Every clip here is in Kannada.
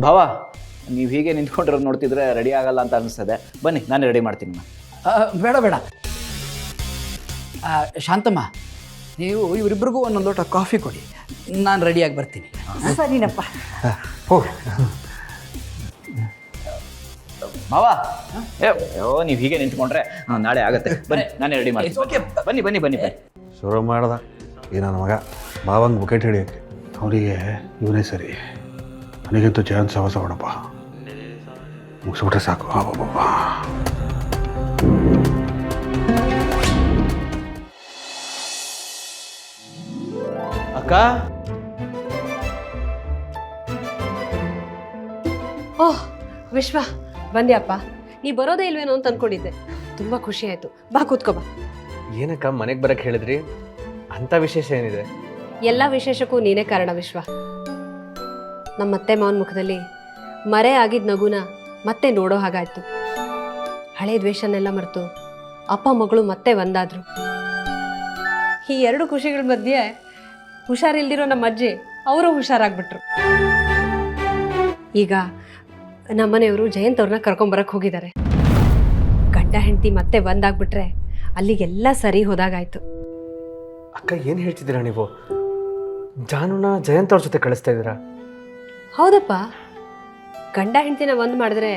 ಭಾವ, ನೀವು ಹೀಗೆ ನಿಂತ್ಕೊಂಡಿರೋದು ನೋಡ್ತಿದ್ರೆ ರೆಡಿ ಆಗಲ್ಲ ಅಂತ ಅನಿಸ್ತದೆ. ಬನ್ನಿ, ನಾನೇ ರೆಡಿ ಮಾಡ್ತೀನಿ. ಬೇಡ ಬೇಡ ಶಾಂತಮ್ಮ, ನೀವು ಇವರಿಬ್ಬರಿಗೂ ಒಂದೊಂದು ಲೋಟ ಕಾಫಿ ಕೊಡಿ, ನಾನು ರೆಡಿಯಾಗಿ ಬರ್ತೀನಿ. ಸರಿನಪ್ಪ. ಭಾವ, ನೀವು ಹೀಗೆ ನಿಂತ್ಕೊಂಡ್ರೆ ನಾಳೆ ಆಗತ್ತೆ. ಬನ್ನಿ, ನಾನೇ ರೆಡಿ ಮಾಡ್ತೀನಿ. ಬನ್ನಿ ಬನ್ನಿ ಬನ್ನಿ ಬನ್ನಿ. ಶುರು ಮಾಡ್ದ ಈ ನನ್ನ ಮಗ ಭಾವಂಗೆ ಬುಕೆಟ್ ಹಿಡಿಯೋಕ್ಕೆ. ಅವನಿಗೆ ಇವನೇ ಸರಿ, ನನಗಂತೂ ಜಯಂತ್ ಸವಾಸ ಹೊಡಪ್ಪ. ಮುಗಿಸ್ಬಿಟ್ರೆ ಸಾಕು. ಅಕ್ಕ, ಓಹ್ ವಿಶ್ವ, ಬಂದ್ಯಪ್ಪ. ನೀ ಬರೋದೇ ಇಲ್ವೇನೋ ಅಂತ ಅನ್ಕೊಂಡಿದ್ದೆ. ತುಂಬ ಖುಷಿ ಆಯಿತು. ಬಾ ಕೂತ್ಕೋ ಬಾ. ಏನಕ್ಕ ಮನೆಗೆ ಬರಕ್ಕೆ ಹೇಳಿದ್ರಿ? ಅಂಥ ವಿಶೇಷ ಏನಿದೆ? ಎಲ್ಲ ವಿಶೇಷಕ್ಕೂ ನೀನೇ ಕಾರಣ ವಿಶ್ವ. ನಮ್ಮ ಅತ್ತೆ ಮಾವನ ಮುಖದಲ್ಲಿ ಮರೆ ಆಗಿದ್ದ ನಗುನ ಮತ್ತೆ ನೋಡೋ ಹಾಗಾಯ್ತು. ಹಳೆ ದ್ವೇಷನೆಲ್ಲ ಮರೆತು ಅಪ್ಪ ಮಗಳು ಮತ್ತೆ ಒಂದಾದ್ರು. ಈ ಎರಡು ಖುಷಿಗಳ ಮಧ್ಯೆ ಹುಷಾರಿಲ್ದಿರೋ ನಮ್ಮ ಅಜ್ಜಿ ಅವರು ಹುಷಾರಾಗ್ಬಿಟ್ರು. ಈಗ ನಮ್ಮನೆಯವರು ಜಯಂತ್ ಅವ್ರನ್ನ ಕರ್ಕೊಂಬರಕ್ಕೆ ಹೋಗಿದ್ದಾರೆ. ಗಂಡ ಹೆಂಡತಿ ಮತ್ತೆ ಒಂದಾಗ್ಬಿಟ್ರೆ ಅಲ್ಲಿಗೆಲ್ಲ ಸರಿ ಹೋದಾಗಾಯ್ತು. ಅಕ್ಕ ಏನು ಹೇಳ್ತಿದ್ದೀರಾ ನೀವು? ಜಾನುನ ಜಯಂತ್ ಅವ್ರ ಜೊತೆ ಕಳಿಸ್ತಾ ಇದ್ದೀರಾ? ಹೌದಪ್ಪ, ಗಂಡ ಹೆಂಡತಿನ ಒಂದು ಮಾಡಿದ್ರೆ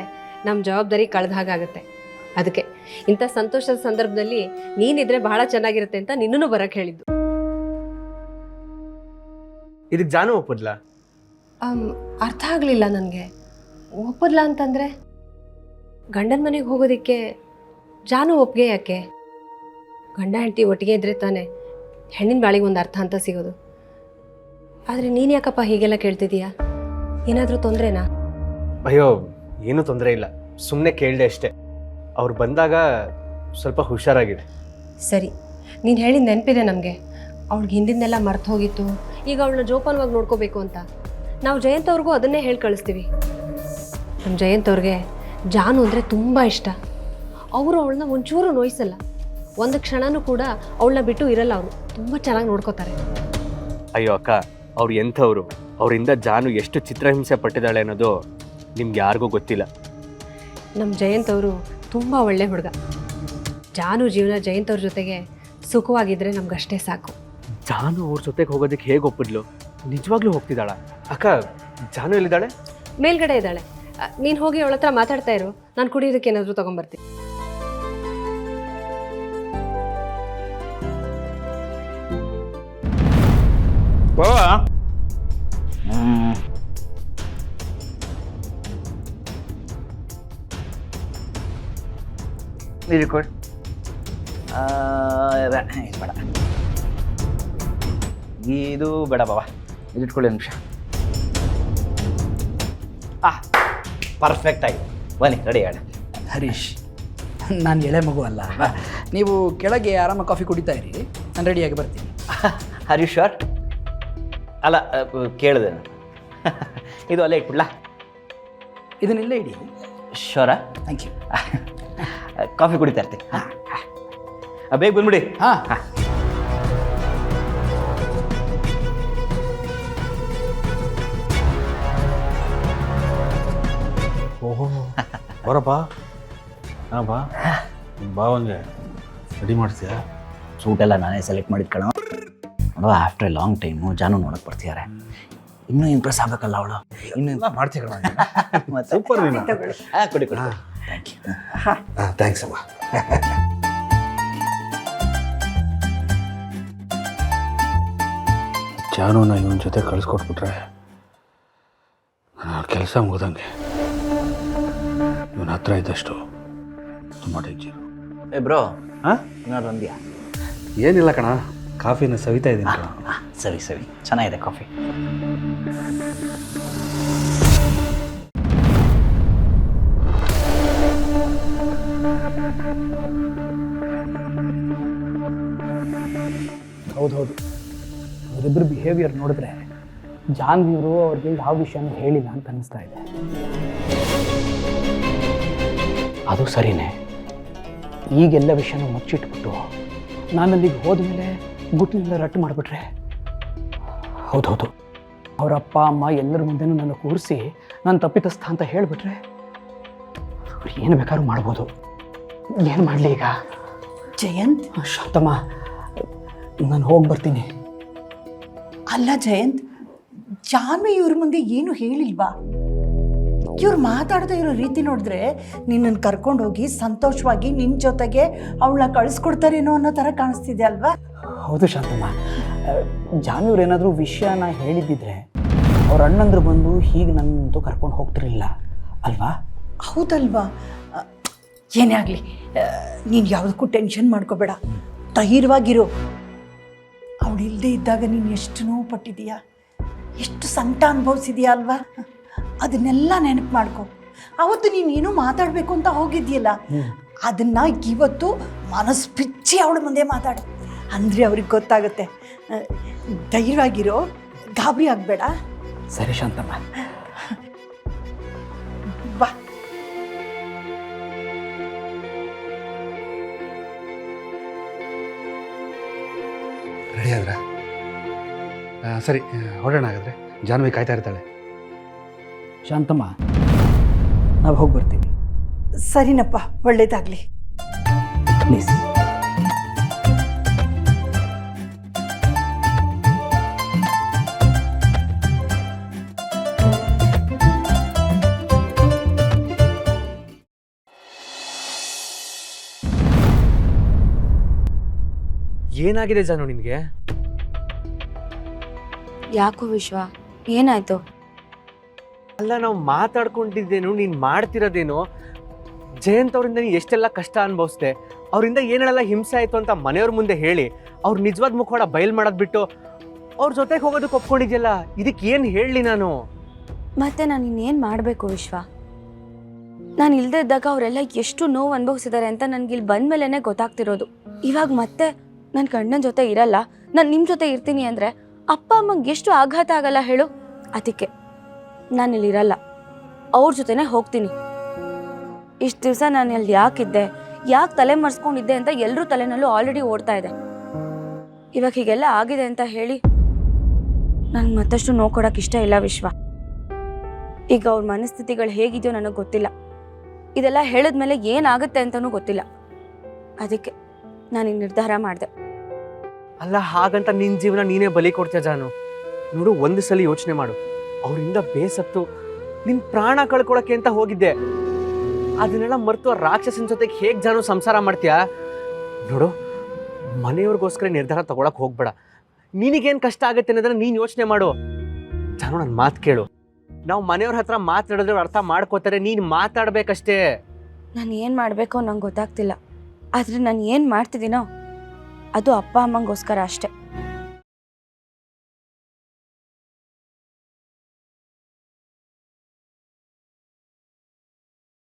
ನಮ್ಮ ಜವಾಬ್ದಾರಿ ಕಳೆದ ಹಾಗಾಗತ್ತೆ. ಅದಕ್ಕೆ ಇಂಥ ಸಂತೋಷದ ಸಂದರ್ಭದಲ್ಲಿ ನೀನಿದ್ರೆ ಬಹಳ ಚೆನ್ನಾಗಿರುತ್ತೆ ಅಂತ ನಿನ್ನೂ ಬರಕ್ಕೆ ಹೇಳಿದ್ದು. ಇದಕ್ಕೆ ಜಾನು ಒಪ್ಪದ್ಲಾ? ಅರ್ಥ ಆಗಲಿಲ್ಲ ನನಗೆ. ಒಪ್ಪದ್ಲಾ ಅಂತಂದರೆ ಗಂಡನ ಮನೆಗೆ ಹೋಗೋದಕ್ಕೆ ಜಾನು ಒಪ್ಪಿಗೆ ಯಾಕೆ? ಗಂಡ ಹೆಂಡತಿ ಒಟ್ಟಿಗೆ ಇದ್ರೆ ತಾನೆ ಹೆಣ್ಣಿನ ಬಾಳಿಗೆ ಒಂದು ಅರ್ಥ ಅಂತ ಸಿಗೋದು. ಆದರೆ ನೀನು ಯಾಕಪ್ಪ ಹೀಗೆಲ್ಲ ಕೇಳ್ತಿದ್ದೀಯಾ? ಏನಾದರೂ ತೊಂದರೆನಾ? ಅಯ್ಯೋ, ಏನೂ ತೊಂದರೆ ಇಲ್ಲ, ಸುಮ್ಮನೆ ಕೇಳಿದೆ ಅಷ್ಟೇ. ಅವ್ರು ಬಂದಾಗ ಸ್ವಲ್ಪ ಹುಷಾರಾಗಿದೆ. ಸರಿ, ನೀನು ಹೇಳಿದ ನೆನಪಿದೆ ನಮಗೆ. ಅವಳಿಗೆ ಹಿಂದಿಂದೆಲ್ಲ ಮರ್ತು ಹೋಗಿತ್ತು, ಈಗ ಅವಳನ್ನ ಜೋಪಾನವಾಗಿ ನೋಡ್ಕೋಬೇಕು ಅಂತ. ನಾವು ಜಯಂತ್ ಅವ್ರಿಗೂ ಅದನ್ನೇ ಹೇಳಿ ಕಳಿಸ್ತೀವಿ. ನಮ್ಮ ಜಯಂತ್ ಅವ್ರಿಗೆ ಜಾನು ಅಂದರೆ ತುಂಬ ಇಷ್ಟ. ಅವರು ಅವಳನ್ನ ಒಂಚೂರು ನೋಯಿಸಲ್ಲ, ಒಂದು ಕ್ಷಣನೂ ಕೂಡ ಅವಳನ್ನ ಬಿಟ್ಟು ಇರಲ್ಲ. ಅವರು ತುಂಬ ಚೆನ್ನಾಗಿ ನೋಡ್ಕೋತಾರೆ. ಅಯ್ಯೋ ಅಕ್ಕ, ಅವ್ರು ಎಂಥವ್ರು? ಅವರಿಂದ ಜಾನು ಎಷ್ಟು ಚಿತ್ರಹಿಂಸೆ ಪಟ್ಟಿದ್ದಾಳೆ ಅನ್ನೋದು ನಿಮ್ಗೆ ಯಾರಿಗೂ ಗೊತ್ತಿಲ್ಲ. ನಮ್ಮ ಜಯಂತ್ ಅವರು ತುಂಬ ಒಳ್ಳೆ ಹುಡುಗ. ಜಾನು ಜೀವನ ಜಯಂತ್ ಅವ್ರ ಜೊತೆಗೆ ಸುಖವಾಗಿದ್ದರೆ ನಮ್ಗಷ್ಟೇ ಸಾಕು. ಜಾನು ಅವ್ರ ಜೊತೆಗೆ ಹೋಗೋದಕ್ಕೆ ಹೇಗೆ ಒಪ್ಪಿದ್ಲು? ನಿಜವಾಗ್ಲೂ ಹೋಗ್ತಿದ್ದಾಳ? ಅಕ್ಕ, ಜಾನು ಎಲ್ಲಿದ್ದಾಳೆ? ಮೇಲ್ಗಡೆ ಇದ್ದಾಳೆ. ನೀನು ಹೋಗಿ ಅವಳ ಹತ್ರ ಮಾತಾಡ್ತಾ ಇರು, ನಾನು ಕುಡಿಯೋದಕ್ಕೆ ಏನಾದರೂ ತೊಗೊಂಬರ್ತೀನಿ. ಇದು ಕೊಡಿ. ಬೇಡ, ಇದು ಬೇಡ ಬಾಬಾ, ಇದು ಇಟ್ಕೊಳ್ಳಿ ನಿಮಿಷ. ಪರ್ಫೆಕ್ಟ್ ಆಗಿದೆ. ಬನ್ನಿ, ರೆಡಿ ಆಡ. ಹರೀಶ್, ನಾನು ಎಳೆ ಮಗು ಅಲ್ಲ. ನೀವು ಕೆಳಗೆ ಆರಾಮಾಗಿ ಕಾಫಿ ಕುಡಿತಾ ಇರಿ, ನಾನು ರೆಡಿಯಾಗಿ ಬರ್ತೀನಿ. ಹರೀಶ್ ಶೋರ್? ಅಲ್ಲ, ಕೇಳಿದೆ ನಾನು. ಇದು ಅಲ್ಲೇ ಇಟ್ಬಿಡ್ಲಾ? ಇದನ್ನೆಲ್ಲ ಇಡಿ. ಶೋರ? Thank you. ಕಾಫಿ ಕುಡಿತಾ ಇರ್ತೀನಿ. ಬೇಗ ಬಂದ್ಬಿಡಿ. ಹಾಂ. ಓಹೋ, ಬರಪ್ಪ. ಹಾಂ ಬಾ. ಭಾವಂಗೆ ರೆಡಿ ಮಾಡ್ತೀಯಾ? ಸೂಟೆಲ್ಲ ನಾನೇ ಸೆಲೆಕ್ಟ್ ಮಾಡಿದ ಕಣ. ನೋಡುವ, ಆಫ್ಟರ್ ಎ ಲಾಂಗ್ ಟೈಮು ಜಾನು ನೋಡೋಕೆ ಬರ್ತಿದ್ದಾರೆ. ಇನ್ನೂ ಇಂಪ್ರೆಸ್ ಆಗಬೇಕಲ್ಲ ಅವಳು. ಇನ್ನೂ ಮಾಡ್ತೀಯ ಕಣ. ಮತ್ತೆ ಸೂಪರ್ ನೀನು. ಕೊಡಿ ಕೊಡಿ. Thank you. ಥ್ಯಾಂಕ್ಸ್ ಅಮ್ಮ. ಜಾನುನ ಇವನ ಜೊತೆ ಕಳಿಸ್ಕೊಟ್ಬಿಟ್ರೆ ಕೆಲಸ ಮುಗ್ದಂಗೆ. ಇವನ ಹತ್ರ ಇದ್ದಷ್ಟು ತುಂಬ ಡೇಂಜರು. ಏ ಬ್ರೋ, ಹಾಂ, ಏನಾದ್ರು ಅಂದ್ಯಾ? ಏನಿಲ್ಲ ಕಣ, ಕಾಫಿನ ಸವಿತಾ ಇದ್ದೀನಿ ಕಣ. ಸರಿ ಸರಿ, ಚೆನ್ನಾಗಿದೆ ಕಾಫಿ. ಹೌದೌದು, ಅವರಿಬ್ಬರು ಬಿಹೇವಿಯರ್ ನೋಡಿದ್ರೆ ಜಾನ್ವಿಯವರು ಅವ್ರಿಗೆ ಯಾವ ವಿಷಯನೂ ಹೇಳಿಲ್ಲ ಅಂತ ಅನ್ನಿಸ್ತಾ ಇದೆ. ಅದು ಸರಿನೇ. ಈಗೆಲ್ಲ ವಿಷಯನ ಮುಚ್ಚಿಟ್ಬಿಟ್ಟು ನಾನು ಅಲ್ಲಿಗೆ ಹೋದ್ಮೇಲೆ ಗುಟ್ಟಿನೆಲ್ಲ ರಟ್ಟು ಮಾಡಿಬಿಟ್ರೆ. ಹೌದೌದು, ಅವರ ಅಪ್ಪ ಅಮ್ಮ ಎಲ್ಲರ ಮುಂದೆನೂ ನನ್ನ ಕೂರಿಸಿ ನಾನು ತಪ್ಪಿತಸ್ಥ ಅಂತ ಹೇಳಿಬಿಟ್ರೆ ಏನು ಬೇಕಾದ್ರೂ ಮಾಡ್ಬೋದು. ಏನು ಮಾಡಲಿ ಈಗ? ಜಯಂತ್, ಶಾಂತಮ್ಮ, ನಾನು ಹೋಗಿ ಬರ್ತೀನಿ. ಅಲ್ಲ ಜಯಂತ್, ಜಾನ್ವಿ ಇವ್ರ ಮುಂದೆ ಏನು ಹೇಳಿಲ್ವಾ? ಇವ್ರು ಮಾತಾಡದೇ ಇರೋ ರೀತಿ ನೋಡಿದ್ರೆ ನಿನ್ನನ್ನು ಕರ್ಕೊಂಡು ಹೋಗಿ ಸಂತೋಷವಾಗಿ ನಿನ್ನ ಜೊತೆಗೆ ಅವಳನ್ನ ಕಳಿಸ್ಕೊಡ್ತಾರೇನೋ ಅನ್ನೋ ಥರ ಕಾಣಿಸ್ತಿದೆ ಅಲ್ವಾ? ಹೌದು ಶಾಂತಮ್ಮ, ಜಾನ್ವಿಯವ್ರು ಏನಾದರೂ ವಿಷಯನ ಹೇಳಿದ್ದಿದ್ರೆ ಅವ್ರ ಅಣ್ಣಂದ್ರು ಬಂದು ಹೀಗೆ ನನ್ನಂತೂ ಕರ್ಕೊಂಡು ಹೋಗ್ತಿರಲಿಲ್ಲ ಅಲ್ವಾ? ಹೌದಲ್ವಾ? ಏನೇ ಆಗಲಿ, ನೀನು ಯಾವುದಕ್ಕೂ ಟೆನ್ಷನ್ ಮಾಡ್ಕೋಬೇಡ, ಧೈರ್ಯವಾಗಿರು. ಅವಳು ಇಲ್ಲದೆ ಇದ್ದಾಗ ನೀನು ಎಷ್ಟು ನೋವು ಪಟ್ಟಿದೀಯಾ, ಎಷ್ಟು ಸಂಕಟ ಅನುಭವಿಸಿದೀಯಾ ಅಲ್ವಾ? ಅದನ್ನೆಲ್ಲ ನೆನಪು ಮಾಡ್ಕೊ. ಅವತ್ತು ನೀನು ಏನೋ ಮಾತಾಡಬೇಕು ಅಂತ ಹೋಗಿದ್ಯಲ್ಲ, ಅದನ್ನು ಇವತ್ತು ಮನಸ್ಸು ಬಿಚ್ಚಿ ಅವಳ ಮುಂದೆ ಮಾತಾಡು, ಅಂದರೆ ಅವ್ರಿಗೆ ಗೊತ್ತಾಗುತ್ತೆ. ಧೈರ್ಯವಾಗಿರೋ, ಗಾಬರಿ ಆಗಬೇಡ. ಸರಿ ಶಾಂತಮ್ಮ. ಬಾ. ರೆಡಿ ಆದ್ರ? ಸರಿ, ಹೊರಡೋಣ ಹಾಗಾದ್ರೆ. ಜಾನ್ವಿ ಕಾಯ್ತಾ ಇರ್ತಾಳೆ. ಶಾಂತಮ್ಮ, ನಾವು ಹೋಗಿ ಬರ್ತೀವಿ. ಸರಿನಪ್ಪ, ಒಳ್ಳೇದಾಗಲಿ. ಪ್ಲೀಸ್. ಏನಾಗಿದೆ ಜಾನು ನಿನಗೆ? ಯಾಕೋ ವಿಶ್ವ, ಏನಾಯ್ತು? ಅಲ್ಲ, ನಾವು ಮಾತಾಡ್ಕೊಂಡಿದ್ದೇನು, ನೀನು ಮಾಡ್ತಿರೋದೇನು? ಜಯಂತ್ ಅವರಿಂದ ನೀನು ಎಷ್ಟೆಲ್ಲ ಕಷ್ಟ ಅನುಭವಿಸ್ದೆ, ಅವರಿಂದ ಏನೆಲ್ಲ ಹಿಂಸೆ ಆಯಿತು ಅಂತ ಮನೆಯವ್ರ ಮುಂದೆ ಹೇಳಿ ಅವ್ರು ನಿಜವಾದ ಮುಖವಾಡ ಬಯಲು ಮಾಡೋದು ಬಿಟ್ಟು ಅವ್ರ ಜೊತೆಗೆ ಹೋಗೋದಕ್ಕೆ ಒಪ್ಕೊಂಡಿದ್ಯಲ್ಲ, ಇದಕ್ಕೆ ಏನು ಹೇಳಲಿ ನಾನು? ಮತ್ತೆ ನಾನು ಇನ್ನೇನು ಮಾಡಬೇಕು ವಿಶ್ವ? ನಾನು ಇಲ್ಲದೆ ಇದ್ದಾಗ ಅವರೆಲ್ಲ ಎಷ್ಟು ನೋವು ಅನುಭವಿಸಿದ್ದಾರೆ ಅಂತ ನನಗೆ ಇಲ್ಲಿ ಬಂದ ಮೇಲೇ ಗೊತ್ತಾಗ್ತಿರೋದು. ಇವಾಗ ಮತ್ತೆ ನನ್ನ ಗಂಡನ ಜೊತೆ ಇರಲ್ಲ, ನಾನು ನಿಮ್ಮ ಜೊತೆ ಇರ್ತೀನಿ ಅಂದರೆ ಅಪ್ಪ ಅಮ್ಮಂಗೆ ಎಷ್ಟು ಆಘಾತ ಆಗಲ್ಲ ಹೇಳು? ಅದಕ್ಕೆ ನಾನಿಲ್ಲಿರಲ್ಲ, ಅವ್ರ ಜೊತೆನೇ ಹೋಗ್ತೀನಿ. ಇಷ್ಟು ದಿವಸ ನಾನು ಅಲ್ಲಿ ಯಾಕಿದ್ದೆ, ಯಾಕೆ ತಲೆ ಮರೆಸ್ಕೊಂಡಿದ್ದೆ ಅಂತ ಎಲ್ಲರೂ ತಲೆನಲ್ಲೂ ಆಲ್ರೆಡಿ ಓಡ್ತಾ ಇದೆ. ಇವಾಗ ಹೀಗೆಲ್ಲ ಆಗಿದೆ ಅಂತ ಹೇಳಿ ನನಗೆ ಮತ್ತಷ್ಟು ನೋವು ಕೊಡೋಕೆ ಇಷ್ಟ ಇಲ್ಲ ವಿಶ್ವ. ಈಗ ಅವ್ರ ಮನಸ್ಥಿತಿಗಳು ಹೇಗಿದೆಯೋ ನನಗೆ ಗೊತ್ತಿಲ್ಲ, ಇದೆಲ್ಲ ಹೇಳಿದ್ಮೇಲೆ ಏನಾಗುತ್ತೆ ಅಂತಲೂ ಗೊತ್ತಿಲ್ಲ. ಅದಕ್ಕೆ ನಾನು ಈ ನಿರ್ಧಾರ ಮಾಡಿದೆ. ಅಲ್ಲ, ಹಾಗಂತ ನಿನ್ನ ಜೀವನ ನೀನೇ ಬಲಿ ಕೊಡ್ತೀಯ ಜಾನು? ನೋಡು, ಒಂದು ಸಲ ಯೋಚನೆ ಮಾಡು. ಅವರಿಂದ ಬೇಸತ್ತು ನಿನ್ನ ಪ್ರಾಣ ಕಳ್ಕೊಳಕ್ಕೆ ಅಂತ ಹೋಗಿದ್ದೆ, ಅದನ್ನೆಲ್ಲ ಮರೆತು ಆ ರಾಕ್ಷಸನ ಜೊತೆಗೆ ಹೇಗೆ ಜಾನು ಸಂಸಾರ ಮಾಡ್ತೀಯಾ? ನೋಡು, ಮನೆಯವ್ರಿಗೋಸ್ಕರ ನಿರ್ಧಾರ ತಗೊಳಕ್ ಹೋಗ್ಬೇಡ. ನಿನಗೇನು ಕಷ್ಟ ಆಗುತ್ತೆ ಅನ್ನೋದನ್ನ ನೀನು ಯೋಚನೆ ಮಾಡು. ಜಾನು, ನನ್ನ ಮಾತು ಕೇಳು. ನಾವು ಮನೆಯವ್ರ ಹತ್ರ ಮಾತಾಡಿದ್ರೆ ಅರ್ಥ ಮಾಡ್ಕೋತಾರೆ, ನೀನು ಮಾತಾಡ್ಬೇಕಷ್ಟೇ. ನಾನು ಏನು ಮಾಡಬೇಕೋ ನಂಗೆ ಗೊತ್ತಾಗ್ತಿಲ್ಲ, ಆದರೆ ನಾನು ಏನು ಮಾಡ್ತಿದ್ದೀನೋ ಅದು ಅಪ್ಪ ಅಮ್ಮಂಗೋಸ್ಕರ ಅಷ್ಟೆ.